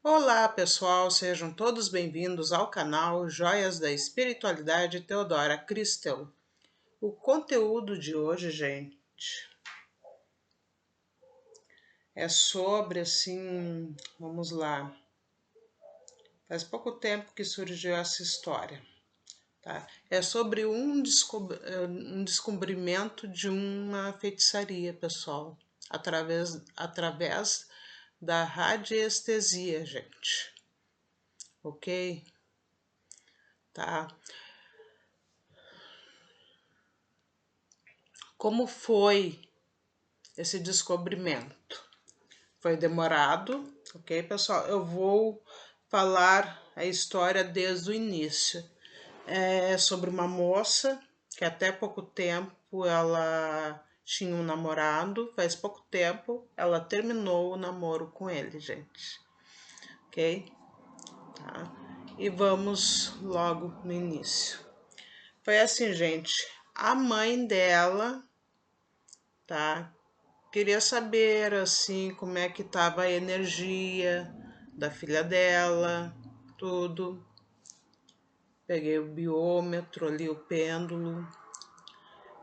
Olá, pessoal, sejam todos bem-vindos ao canal Joias da Espiritualidade Teodora Cristel. O conteúdo de hoje, gente, é sobre assim, vamos lá. Faz pouco tempo que surgiu essa história, tá? É sobre um descobrimento de uma feitiçaria, pessoal, através da radiestesia, gente. Ok? Tá? Como foi esse descobrimento? Foi demorado, ok, pessoal? Eu vou falar a história desde o início. É sobre uma moça que até pouco tempo ela tinha um namorado, faz pouco tempo ela terminou o namoro com ele, gente. Ok? Tá? E vamos logo no início. Foi assim, gente. A mãe dela, tá? Queria saber assim como é que estava a energia da filha dela, tudo. Peguei o biômetro ali, o pêndulo.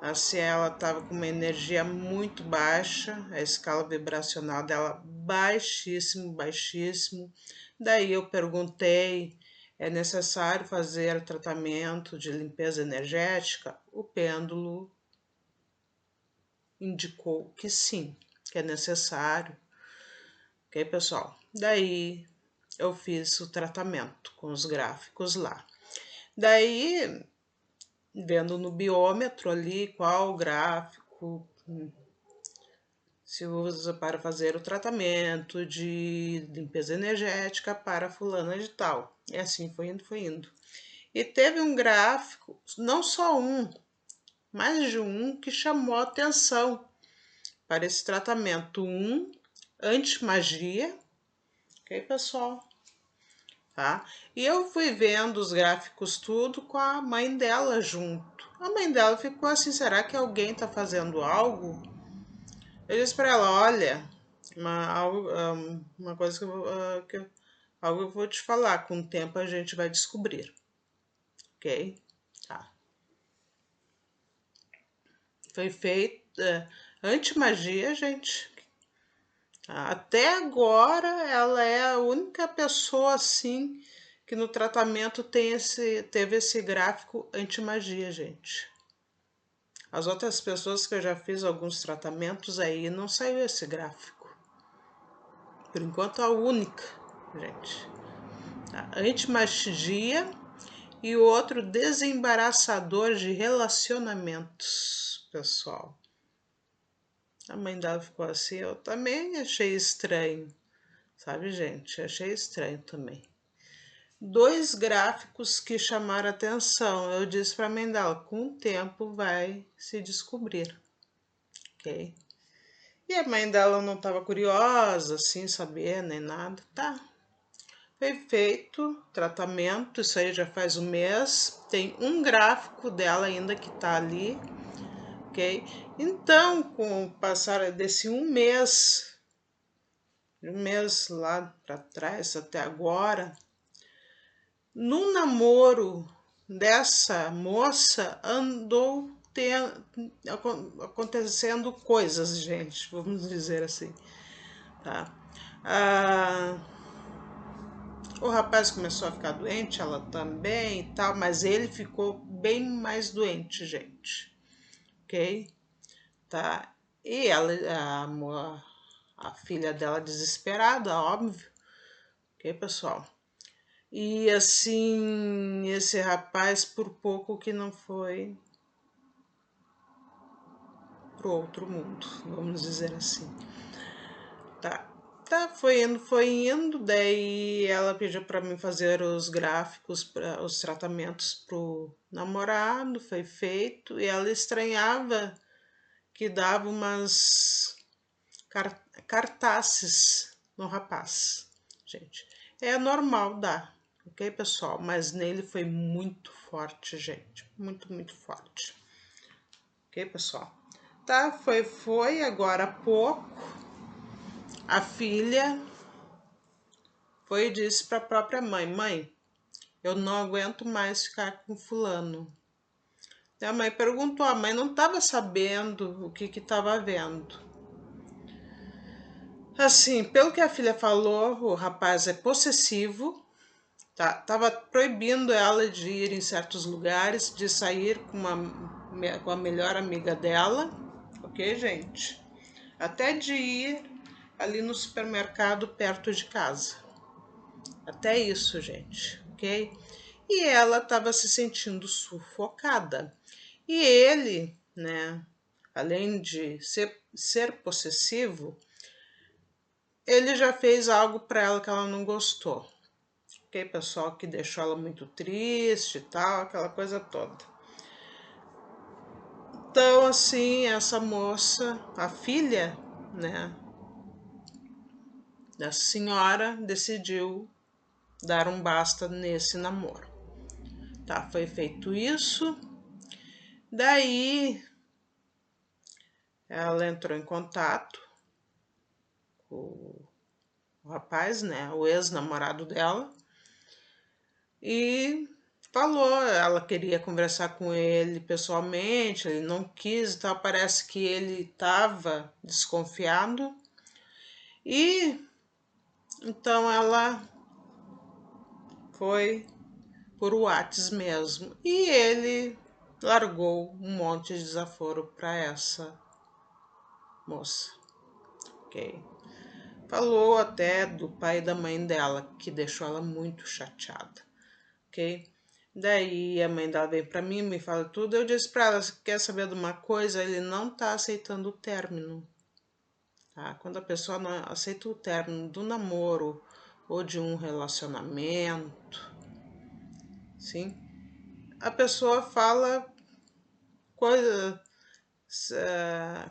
Assim, ela estava com uma energia muito baixa, a escala vibracional dela baixíssimo, baixíssimo. Daí eu perguntei, é necessário fazer tratamento de limpeza energética? O pêndulo indicou que sim, que é necessário. Ok, pessoal? Daí eu fiz o tratamento com os gráficos lá. Daí, vendo no biômetro ali qual gráfico se usa para fazer o tratamento de limpeza energética para fulana de tal. E assim foi indo, foi indo. E teve um gráfico, não só um, mais de um, que chamou a atenção para esse tratamento. Um, anti-magia, ok, pessoal? Tá? E eu fui vendo os gráficos tudo com a mãe dela junto. A mãe dela ficou assim, será que alguém está fazendo algo? Eu disse para ela, olha, uma coisa algo eu vou te falar, com o tempo a gente vai descobrir, ok? Tá. Foi feito anti-magia, gente. Até agora ela é a única pessoa assim que no tratamento teve esse gráfico anti-magia, gente. As outras pessoas que eu já fiz alguns tratamentos aí não saiu esse gráfico. Por enquanto a única, gente. A anti-magia e o outro desembaraçador de relacionamentos, pessoal. A mãe dela ficou assim, eu também achei estranho, sabe, gente? Achei estranho também. Dois gráficos que chamaram atenção. Eu disse para a mãe dela, com o tempo vai se descobrir, ok? E a mãe dela não estava curiosa, assim, saber, nem nada. Tá, foi feito tratamento, isso aí já faz um mês. Tem um gráfico dela ainda que tá ali, ok? Então, com o passar desse um mês lá para trás até agora, no namoro dessa moça andou acontecendo coisas, gente, vamos dizer assim, tá? O rapaz começou a ficar doente, ela também e tal, mas ele ficou bem mais doente, gente, ok? Tá? E ela, a filha dela desesperada, óbvio, ok, pessoal? E assim, esse rapaz por pouco que não foi pro outro mundo, vamos dizer assim. Tá, tá, foi indo, daí ela pediu para mim fazer os gráficos, para os tratamentos pro namorado, foi feito, e ela estranhava que dava umas cartazes no rapaz, gente. É normal dar, ok, pessoal? Mas nele foi muito forte, gente. Muito, muito forte. Ok, pessoal? Tá, foi agora há pouco. A filha foi e disse para a própria mãe: mãe, eu não aguento mais ficar com fulano. A mãe perguntou, a mãe não estava sabendo o que estava havendo. Assim, pelo que a filha falou, o rapaz é possessivo, tá? Tava proibindo ela de ir em certos lugares, de sair com a melhor amiga dela, ok, gente? Até de ir ali no supermercado perto de casa. Até isso, gente, ok? E ela estava se sentindo sufocada. E ele, né, além de ser possessivo, ele já fez algo para ela que ela não gostou. Ok, pessoal, que deixou ela muito triste e tal, aquela coisa toda. Então, assim, essa moça, a filha, né, da senhora, decidiu dar um basta nesse namoro. Tá, foi feito isso. Daí, ela entrou em contato com o rapaz, né, o ex-namorado dela, e falou, ela queria conversar com ele pessoalmente, ele não quis e tal, parece que ele estava desconfiado. E então ela foi por WhatsApp mesmo. E ele largou um monte de desaforo para essa moça. Ok? Falou até do pai e da mãe dela, que deixou ela muito chateada. Ok? Daí a mãe dela veio para mim, me fala tudo. Eu disse para ela: quer saber de uma coisa? Ele não está aceitando o término. Tá? Quando a pessoa não aceita o término do namoro ou de um relacionamento, sim, a pessoa fala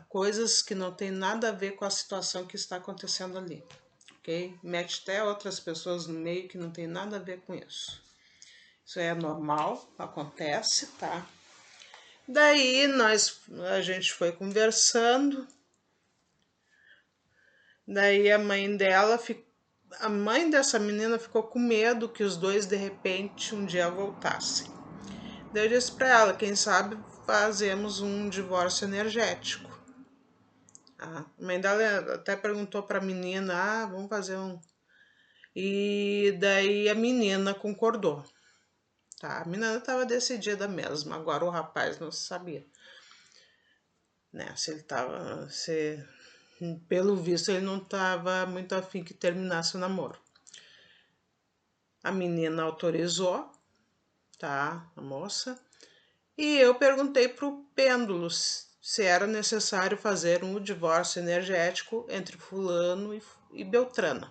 coisas que não tem nada a ver com a situação que está acontecendo ali, ok? Mete até outras pessoas no meio que não tem nada a ver com isso. Isso é normal, acontece, tá? Daí a gente foi conversando, daí a mãe dessa menina ficou com medo que os dois de repente um dia voltassem. Daí eu disse para ela, quem sabe fazemos um divórcio energético. A mãe dela até perguntou para a menina, vamos fazer um. E daí a menina concordou. Tá? A menina estava decidida mesmo, agora o rapaz não sabia. Né? Se ele estava. Pelo visto, ele não estava muito afim que terminasse o namoro. A menina autorizou, tá? A moça. E eu perguntei para o pêndulo se era necessário fazer um divórcio energético entre fulano e Beltrana.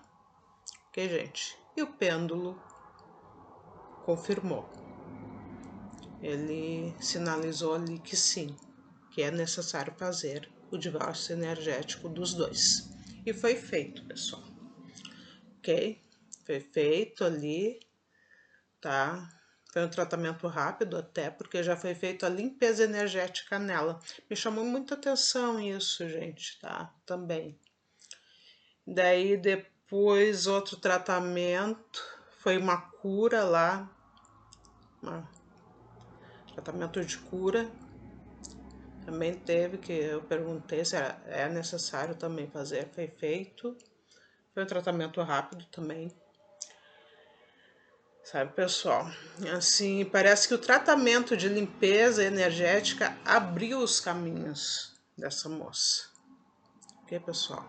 Ok, gente? E o pêndulo confirmou. Ele sinalizou ali que sim, que é necessário fazer o divórcio energético dos dois. E foi feito, pessoal. Ok? Foi feito ali, tá? Foi um tratamento rápido até, porque já foi feita a limpeza energética nela. Me chamou muita atenção isso, gente, tá? Também. Daí depois outro tratamento foi uma cura lá, tratamento de cura. Também teve que eu perguntei se é necessário também fazer, foi feito. Foi um tratamento rápido também. Sabe, pessoal? Assim, parece que o tratamento de limpeza energética abriu os caminhos dessa moça. Ok, pessoal?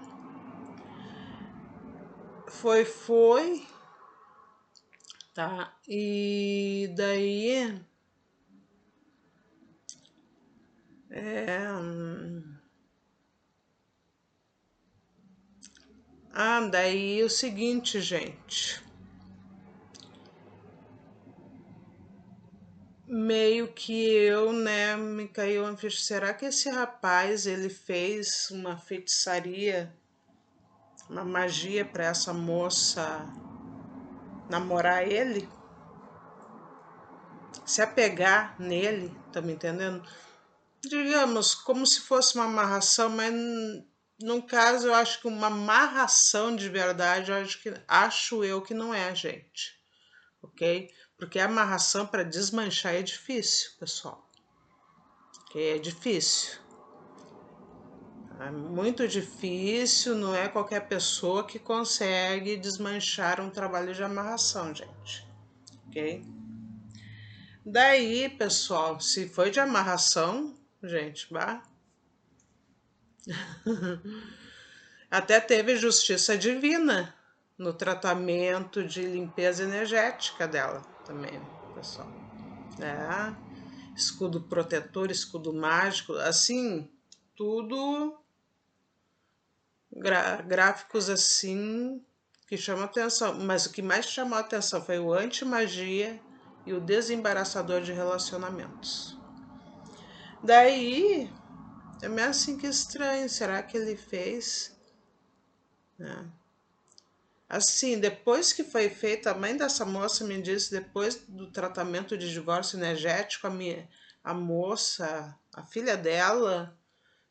Foi, tá? E daí é, daí o seguinte, gente. Meio que eu, né, me caiu uma ficha. Será que esse rapaz, ele fez uma feitiçaria, uma magia para essa moça namorar ele? Se apegar nele, tá me entendendo? Digamos, como se fosse uma amarração, mas no caso, eu acho que uma amarração de verdade, acho eu que não é, gente. Ok? Porque a amarração para desmanchar é difícil, pessoal. Ok? É difícil. É muito difícil, não é qualquer pessoa que consegue desmanchar um trabalho de amarração, gente. Ok? Daí, pessoal, se foi de amarração, gente, bah. Até teve justiça divina no tratamento de limpeza energética dela também, pessoal. É, escudo protetor, escudo mágico, assim, tudo gráficos assim que chamam atenção. Mas o que mais chamou atenção foi o anti-magia e o desembaraçador de relacionamentos. Daí, é meio assim que estranho, será que ele fez? Né? Assim, depois que foi feita, a mãe dessa moça me disse, depois do tratamento de divórcio energético, a moça, a filha dela,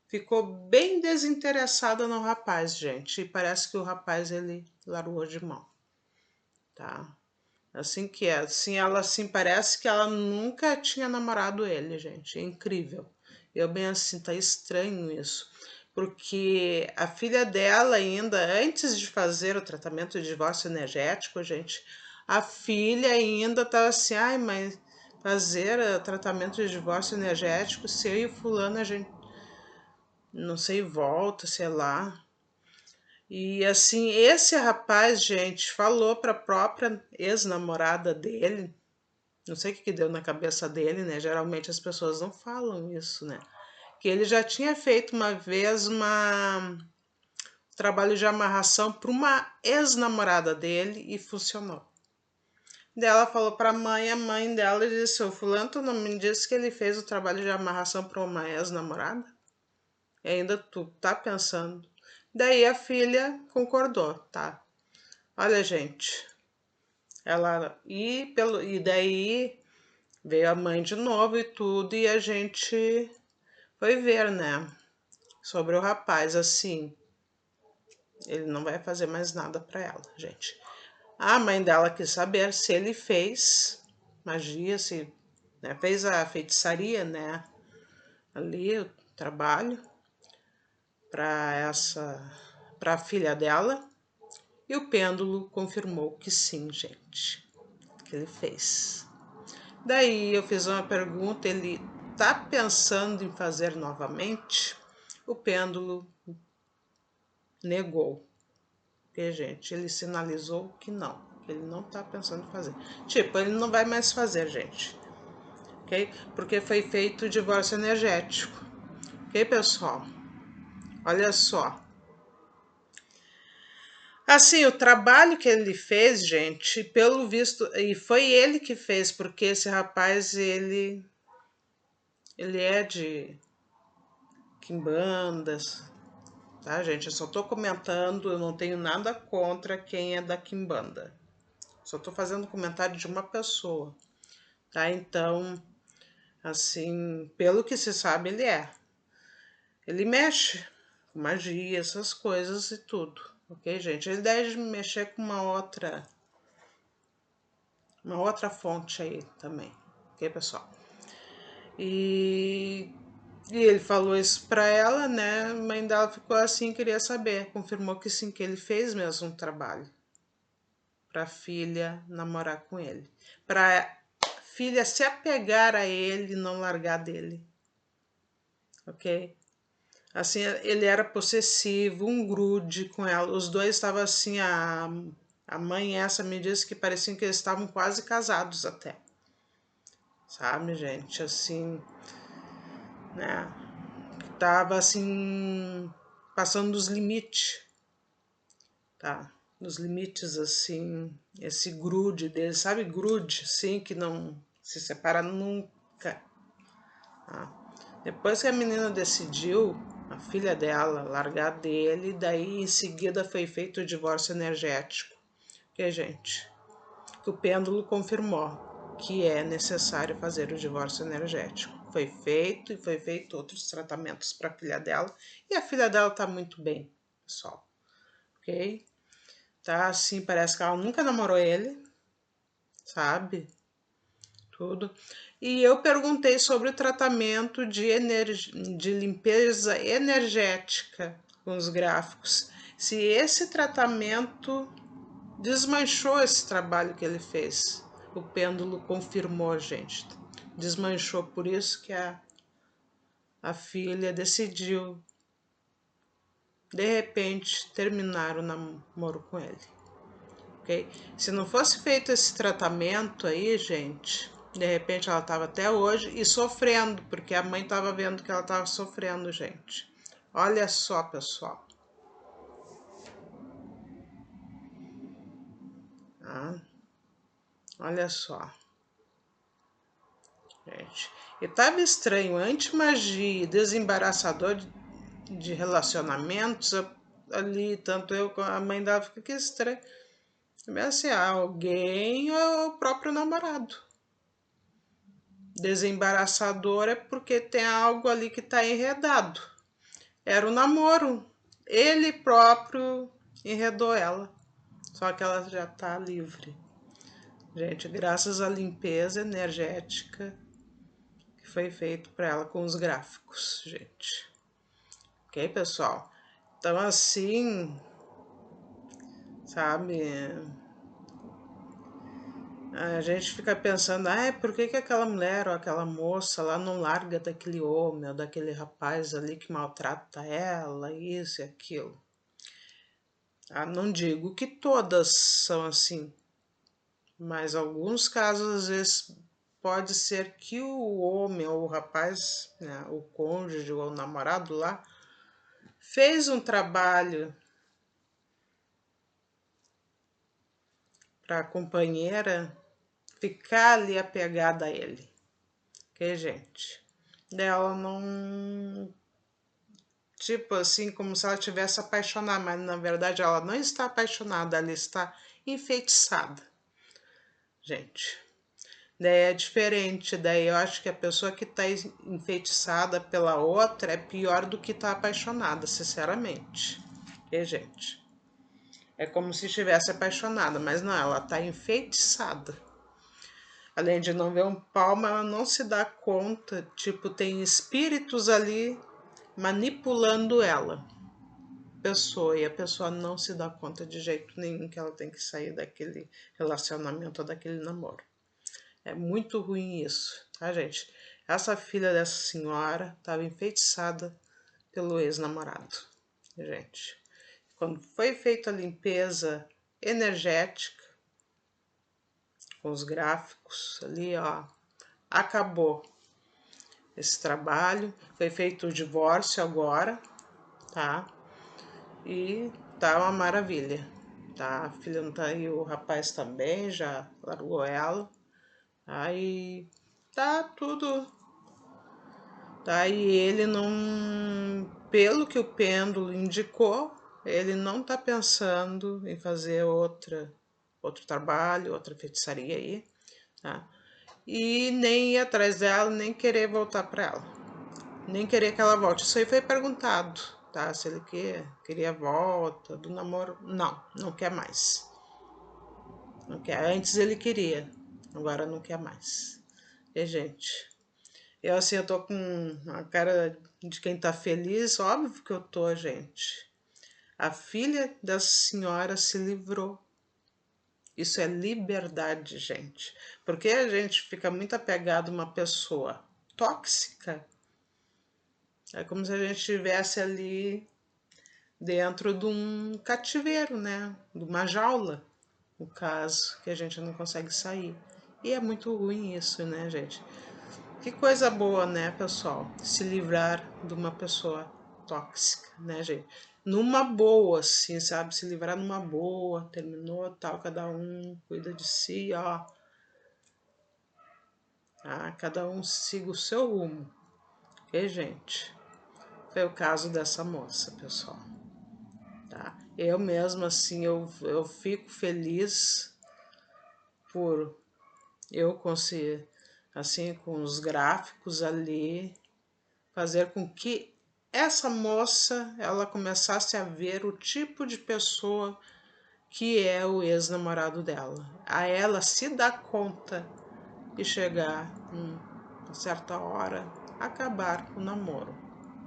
ficou bem desinteressada no rapaz, gente. E parece que o rapaz, ele largou de mão, tá? Assim que é, assim, ela assim, parece que ela nunca tinha namorado ele, gente. É incrível. Eu bem assim, tá estranho isso. Porque a filha dela ainda, antes de fazer o tratamento de divórcio energético, gente, a filha ainda tava assim, ai, mas fazer tratamento de divórcio energético, se eu e o fulano, a gente, não sei, volta, sei lá. E assim, esse rapaz, gente, falou para a própria ex-namorada dele, não sei o que deu na cabeça dele, né? Geralmente as pessoas não falam isso, né? Que ele já tinha feito uma vez um trabalho de amarração para uma ex-namorada dele e funcionou. Daí ela falou para a mãe dela disse: o fulano, tu não me disse que ele fez o trabalho de amarração para uma ex-namorada? E ainda tu tá pensando. Daí a filha concordou, tá? Olha, gente, ela e daí veio a mãe de novo e tudo, e a gente foi ver, né? Sobre o rapaz, assim, ele não vai fazer mais nada para ela, gente. A mãe dela quis saber se ele fez magia, se né, fez a feitiçaria, né? Ali, o trabalho para a filha dela. E o pêndulo confirmou que sim, gente, que ele fez. Daí eu fiz uma pergunta, ele tá pensando em fazer novamente? O pêndulo negou. Porque, gente, ele sinalizou que não, que ele não tá pensando em fazer. Tipo, ele não vai mais fazer, gente. Ok? Porque foi feito o divórcio energético. Ok, pessoal? Olha só. Assim, o trabalho que ele fez, gente, pelo visto, e foi ele que fez, porque esse rapaz, ele é de quimbandas, tá, gente? Eu só tô comentando, eu não tenho nada contra quem é da quimbanda. Só tô fazendo comentário de uma pessoa, tá? Então, assim, pelo que se sabe, ele é. Ele mexe com magia, essas coisas e tudo, ok, gente? Ele deve mexer com uma outra fonte aí também, ok, pessoal? E ele falou isso pra ela, né? A mãe dela ficou assim, queria saber. Confirmou que sim, que ele fez mesmo um trabalho pra filha namorar com ele. Pra filha se apegar a ele e não largar dele. Ok? Assim, ele era possessivo, um grude com ela. Os dois estavam assim, a mãe essa me disse que pareciam que eles estavam quase casados até. Sabe, gente? Assim, né? Tava assim, passando dos limites, tá? Nos limites, assim, esse grude dele, sabe, grude, assim, que não se separa nunca. Tá? Depois que a menina decidiu, a filha dela, largar dele, daí em seguida foi feito o divórcio energético. Que, gente, que o pêndulo confirmou que é necessário fazer o divórcio energético. foi feito, e foi feito outros tratamentos para a filha dela, e a filha dela tá muito bem, pessoal, ok? Tá assim, parece que ela nunca namorou ele, sabe? Tudo. E eu perguntei sobre o tratamento de limpeza energética com os gráficos. Se esse tratamento desmanchou esse trabalho que ele fez. O pêndulo confirmou, gente. Desmanchou, por isso que a filha decidiu, de repente, terminar o namoro com ele. Ok? Se não fosse feito esse tratamento aí, gente, de repente ela estava até hoje e sofrendo, porque a mãe estava vendo que ela estava sofrendo, gente. Olha só, pessoal. Ah, olha só. Gente, e tava estranho, anti-magia e desembaraçador de relacionamentos, ali, tanto eu como a mãe dela, fica que estranho. Assim, alguém é o próprio namorado. Desembaraçador é porque tem algo ali que tá enredado. Era o namoro. Ele próprio enredou ela. Só que ela já tá livre. Gente, graças à limpeza energética que foi feito para ela com os gráficos, gente. Ok, pessoal? Então, assim, sabe, a gente fica pensando, por que que aquela mulher ou aquela moça lá não larga daquele homem ou daquele rapaz ali que maltrata ela, isso e aquilo. Não digo que todas são assim, mas alguns casos, às vezes, pode ser que o homem ou o rapaz, né, o cônjuge ou o namorado lá, fez um trabalho para a companheira ficar ali apegada a ele, ok, gente? Dela não, tipo assim, como se ela tivesse apaixonada, mas na verdade ela não está apaixonada, ela está enfeitiçada, gente. Daí é diferente, daí eu acho que a pessoa que está enfeitiçada pela outra é pior do que está apaixonada, sinceramente, ok, gente? É como se estivesse apaixonada, mas não, ela está enfeitiçada. Além de não ver um palmo, ela não se dá conta, tipo, tem espíritos ali manipulando ela, pessoa, e a pessoa não se dá conta de jeito nenhum que ela tem que sair daquele relacionamento ou daquele namoro. É muito ruim isso, tá, gente? Essa filha dessa senhora estava enfeitiçada pelo ex-namorado, gente. Quando foi feita a limpeza energética, com os gráficos ali, ó, acabou esse trabalho. Foi feito o divórcio agora, tá? E tá uma maravilha, tá? A filha não tá aí, o rapaz também já largou ela. Aí tá tudo. Tá, e ele não, pelo que o pêndulo indicou, ele não tá pensando em fazer outro trabalho, outra feitiçaria aí, tá? E nem ir atrás dela, nem querer voltar para ela, nem querer que ela volte. Isso aí foi perguntado, tá? Se ele queria a volta do namoro. Não, não quer mais. Não quer. Antes ele queria, agora não quer mais. E, gente, eu assim, eu tô com a cara de quem tá feliz, óbvio que eu tô, gente. A filha da senhora se livrou. Isso é liberdade, gente. Porque a gente fica muito apegado a uma pessoa tóxica. É como se a gente estivesse ali dentro de um cativeiro, né? De uma jaula, no caso, que a gente não consegue sair. E é muito ruim isso, né, gente? Que coisa boa, né, pessoal? Se livrar de uma pessoa tóxica, né, gente? Numa boa, assim, sabe? Se livrar numa boa, terminou, tal, cada um cuida de si, ó. Tá? Cada um siga o seu rumo, ok, gente? Foi o caso dessa moça, pessoal. Tá? Eu mesma, assim, eu fico feliz por eu conseguir assim, com os gráficos ali, fazer com que essa moça, ela começasse a ver o tipo de pessoa que é o ex-namorado dela. A ela se dar conta e chegar uma certa hora, acabar com o namoro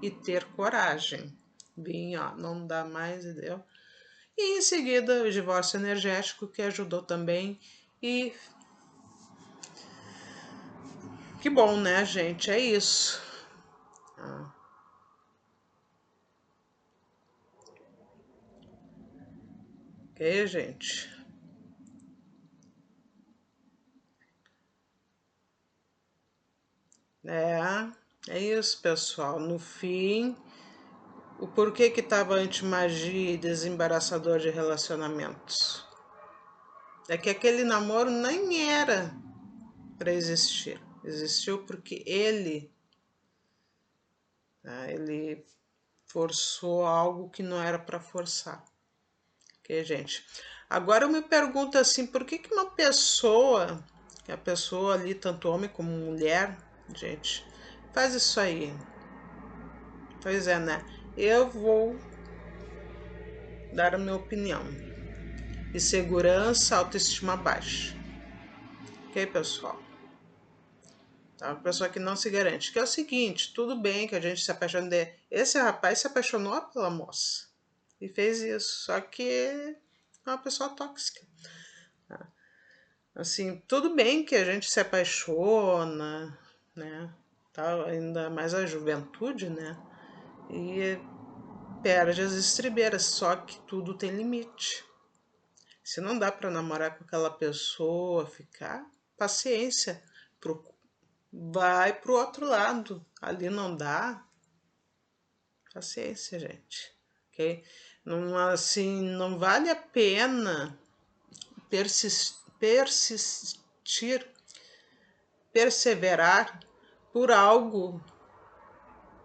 e ter coragem. Bem, ó, não dá mais, entendeu? E em seguida o divórcio energético, que ajudou também. E que bom, né, gente? É isso. Ah. Ok, gente? É, é isso, pessoal. No fim, o porquê que tava anti-magia e desembaraçador de relacionamentos? É que aquele namoro nem era para existir. Existiu porque ele forçou algo que não era para forçar. Ok, gente? Agora eu me pergunto assim, por que que uma pessoa, que a pessoa ali, tanto homem como mulher, gente, faz isso aí? Pois é, né? Eu vou dar a minha opinião. Insegurança, autoestima baixa. Ok, pessoal? Tá? Uma pessoa que não se garante. Que é o seguinte, tudo bem que a gente se apaixone de... Esse rapaz se apaixonou pela moça. E fez isso. Só que é uma pessoa tóxica. Tá? Assim, tudo bem que a gente se apaixona, né? Tá? Ainda mais a juventude, né? E perde as estribeiras. Só que tudo tem limite. Se não dá para namorar com aquela pessoa, ficar, paciência. Vai pro outro lado. Ali não dá, paciência, gente. Ok? Não, assim, não vale a pena persistir, perseverar por algo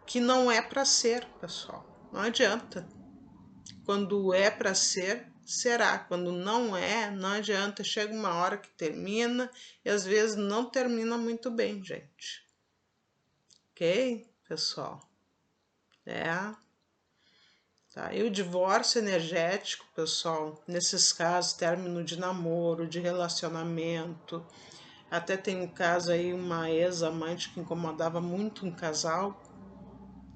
que não é para ser, pessoal. Não adianta. Quando é para ser, será. Quando não é, não adianta. Chega uma hora que termina e às vezes não termina muito bem, gente. Ok, pessoal? É. Tá? E o divórcio energético, pessoal, nesses casos, término de namoro, de relacionamento, até tem um caso aí, uma ex-amante que incomodava muito um casal,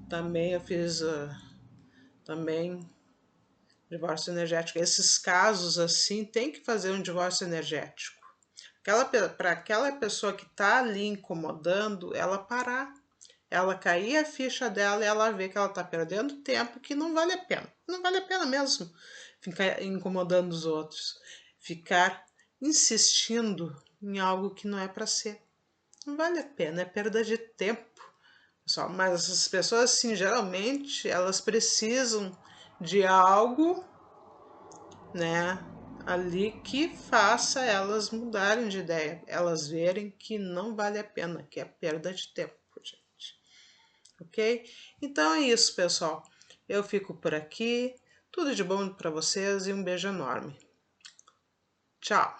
também eu fiz também divórcio energético. Esses casos assim, tem que fazer um divórcio energético. Para aquela pessoa que está ali incomodando, ela parar, ela cair a ficha dela e ela ver que ela está perdendo tempo, que não vale a pena. Não vale a pena mesmo ficar incomodando os outros, ficar insistindo em algo que não é para ser. Não vale a pena, é perda de tempo, pessoal. Mas essas pessoas, assim, geralmente, elas precisam de algo, né, ali que faça elas mudarem de ideia, elas verem que não vale a pena, que é perda de tempo, gente. Ok? Então é isso, pessoal. Eu fico por aqui. Tudo de bom para vocês e um beijo enorme. Tchau!